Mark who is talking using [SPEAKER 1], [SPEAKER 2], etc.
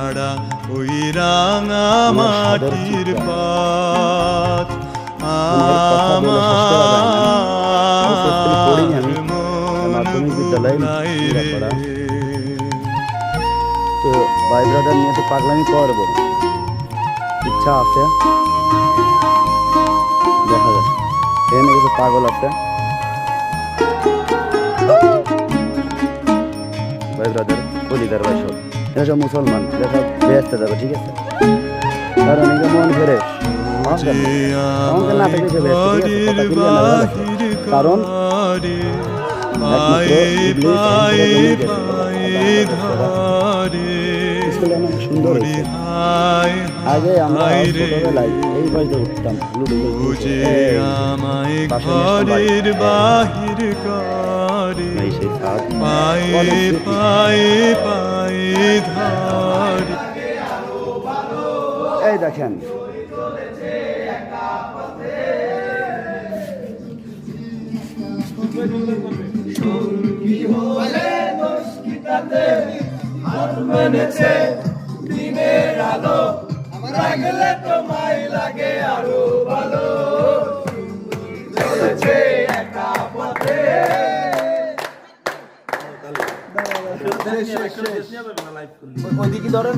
[SPEAKER 1] ছাড়া ওই রাঙা মাটির পথ আমার
[SPEAKER 2] মাধ্যমিক বিদ্যালয় রে। তো ভাই ব্রাদার নিয়ে তো পাগলামি করবো, ইচ্ছা আছে, দেখা যাক এখানে কিছু পাগল আছে। ভাই ব্রাদার কলিদার ভাই সব এরা সব মুসলমান, এরা সব ব্যস্ত যাবে, ঠিক আছে। কারণ এটা মন ফ্রেশ, আমাকে না থেকে সে ব্যস্ত, ঠিক আছে, কথা ক্লিয়ার না হয়ে গেছে। কারণ একমাত্র ইবলিস স্কুলে অনেক সুন্দর হয়েছে। আগে আমরা ছোটবেলায় এই বাড়িতে উঠতাম লুডো এই দেখেন
[SPEAKER 3] মেনেছে দিনের আলো লাগলে তোমায় লাগে আরো ভালো চলেছে একা পথে।
[SPEAKER 2] ওইদিকে ধরেন।